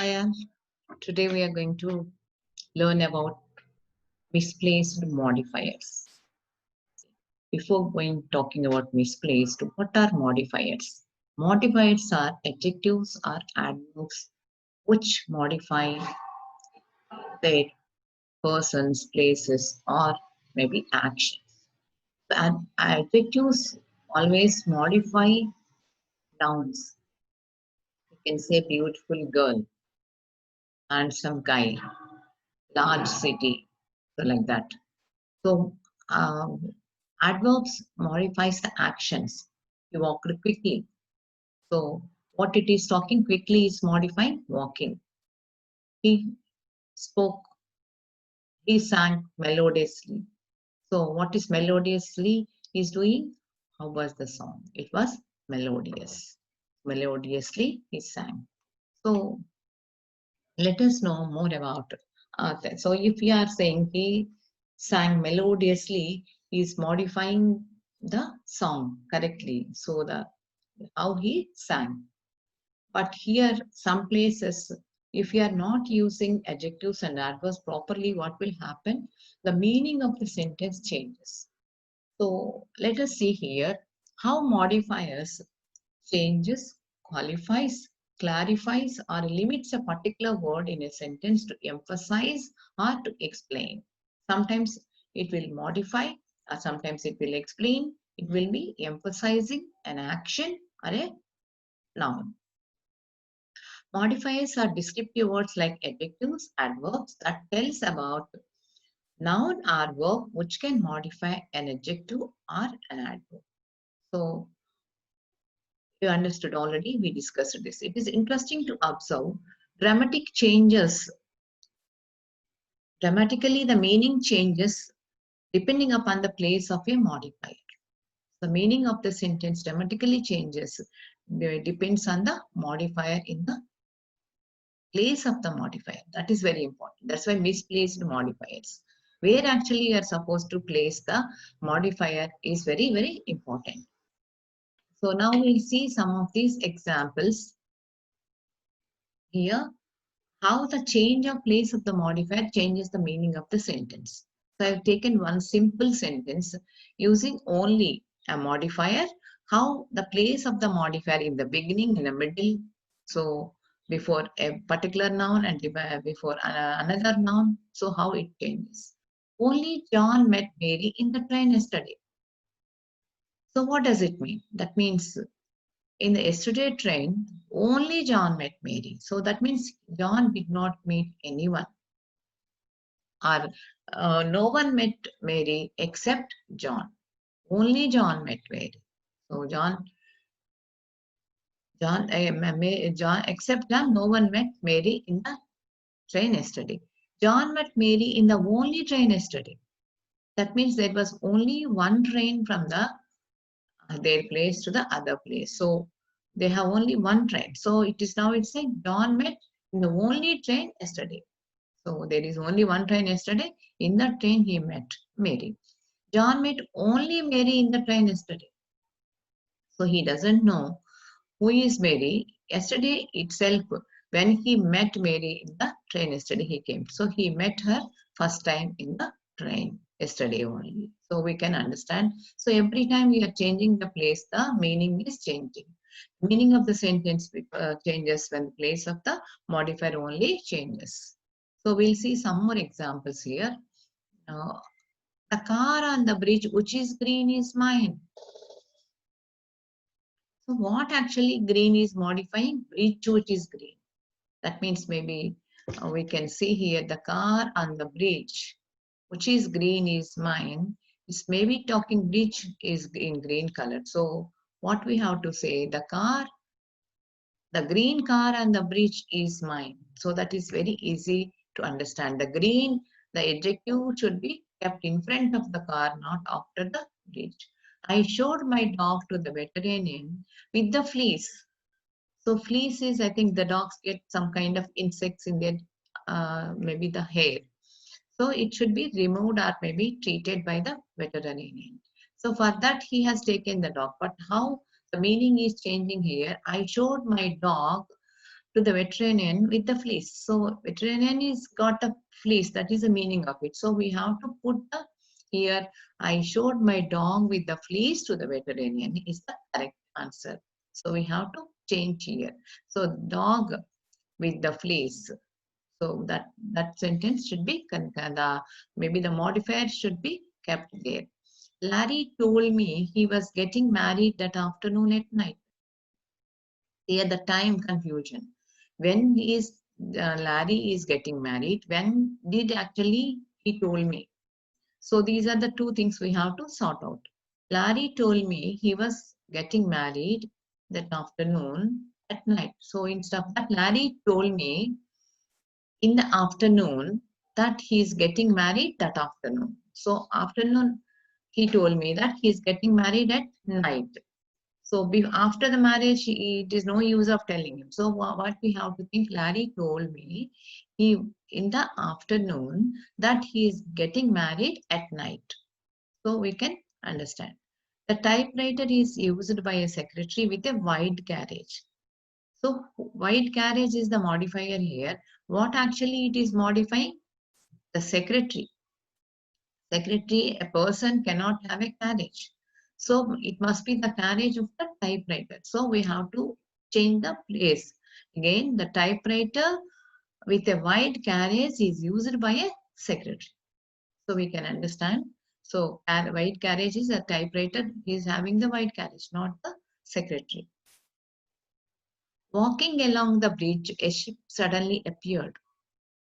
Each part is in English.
Hi, all. Today we are going to learn about misplaced modifiers. Before going talking about misplaced, what are modifiers? Modifiers are adjectives or adverbs which modify their persons, places, or maybe actions. And adjectives always modify nouns. You can say beautiful girl, handsome guy, large city, so like that. So adverbs modifies the actions. He walked quickly. So what it is talking quickly is modifying walking. He spoke, he sang melodiously. So what is melodiously is doing? How was the song? It was melodious. Melodiously he sang. So let us know more about that. So if you are saying he sang melodiously, he is modifying the song correctly. So the how he sang. But here, some places, if you are not using adjectives and adverbs properly, what will happen? The meaning of the sentence changes. So let us see here how modifiers changes, qualifies, clarifies, or limits a particular word in a sentence to emphasize or to explain. Sometimes it will modify, or sometimes it will explain. It will be emphasizing an action or a noun. Modifiers are descriptive words like adjectives, adverbs that tells about noun or verb which can modify an adjective or an adverb. So you understood already, we discussed this. It is interesting to observe dramatic changes. Dramatically, the meaning changes depending upon the place of a modifier. The meaning of the sentence dramatically changes. Depends on the modifier in the place of the modifier. That is very important. That's why misplaced modifiers. Where actually you are supposed to place the modifier is very, very important. So now we'll see some of these examples here. How the change of place of the modifier changes the meaning of the sentence. So I've taken one simple sentence using only a modifier, how the place of the modifier in the beginning, in the middle, so before a particular noun and before another noun, so how it changes. Only John met Mary in the train yesterday. So what does it mean? That means in the yesterday train, only John met Mary. So that means John did not meet anyone, or no one met Mary except John. Only John met Mary. So John, except John, no one met Mary in the train yesterday. John met Mary in the only train yesterday. That means there was only one train from their place to the other place. So they have only one train. So it's saying John met in the only train yesterday. So there is only one train yesterday. In that train he met Mary. John met only Mary in the train yesterday. So he doesn't know who is Mary. Yesterday itself, when he met Mary in the train yesterday, he came. So he met her first time in the train yesterday only. So we can understand. So every time we are changing the place, the meaning is changing. The meaning of the sentence changes when the place of the modifier only changes. So we'll see some more examples here. Uh, the car on the bridge, which is green, is mine. So what actually green is modifying? Bridge which is green. That means maybe we can see here the car on the bridge, which is green, is mine. It's maybe talking bridge is in green color. So what we have to say, the green car on the bridge is mine. So that is very easy to understand. The green, the adjective should be kept in front of the car, not after the bridge. I showed my dog to the veterinarian with the fleece. So fleece is, I think the dogs get some kind of insects in their, maybe the hair. So it should be removed or maybe treated by the veterinarian. So for that he has taken the dog. But how the meaning is changing here? I showed my dog to the veterinarian with the fleece. So veterinarian is got the fleece. That is the meaning of it. So we have to put the here. I showed my dog with the fleece to the veterinarian is the correct answer. So we have to change here. So dog with the fleece. So that sentence should be maybe the modifier should be kept there. Larry told me he was getting married that afternoon at night. Here the time confusion. When Larry is getting married, when did actually he told me? So these are the two things we have to sort out. Larry told me he was getting married that afternoon at night. So instead of that, Larry told me in the afternoon that he is getting married that afternoon. So afternoon, he told me that he is getting married at night. So after the marriage, it is no use of telling him. So what we have to think, Larry told me he in the afternoon that he is getting married at night. So we can understand. The typewriter is used by a secretary with a wide carriage. So wide carriage is the modifier here. What actually it is modifying? The secretary. Secretary, a person cannot have a carriage. So it must be the carriage of the typewriter. So we have to change the place. Again, the typewriter with a wide carriage is used by a secretary. So we can understand. So wide carriage is a typewriter is having the wide carriage, not the secretary. Walking along the bridge, a ship suddenly appeared.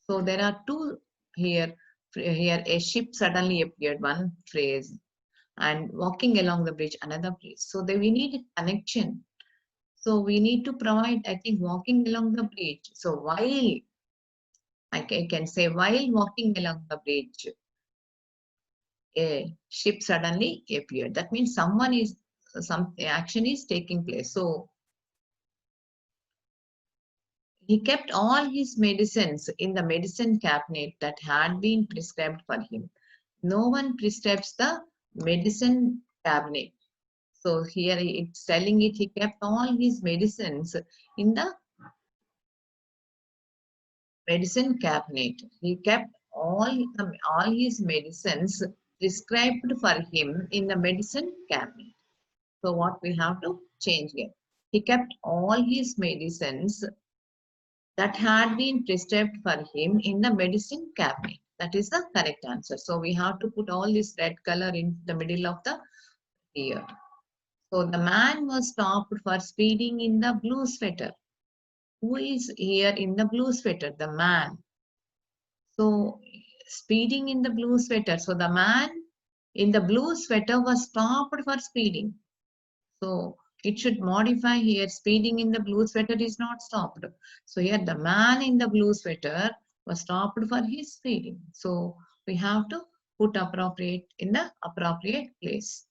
So there are two here. Here, a ship suddenly appeared, one phrase, and walking along the bridge, another phrase. So we need a connection. So we need to provide, I think, walking along the bridge. So while, I can say, while walking along the bridge, a ship suddenly appeared. That means some action is taking place. So he kept all his medicines in the medicine cabinet that had been prescribed for him. No one prescribes the medicine cabinet. So here it's telling it he kept all his medicines in the medicine cabinet. He kept all his medicines prescribed for him in the medicine cabinet. So what we have to change here? He kept all his medicines that had been prescribed for him in the medicine cabinet. That is the correct answer. So we have to put all this red color in the middle of the ear. So the man was stopped for speeding in the blue sweater. Who is here in the blue sweater? The man. So speeding in the blue sweater. So the man in the blue sweater was stopped for speeding. So it should modify here. Speeding in the blue sweater is not stopped. So here the man in the blue sweater was stopped for his speeding. So we have to put appropriate in the appropriate place.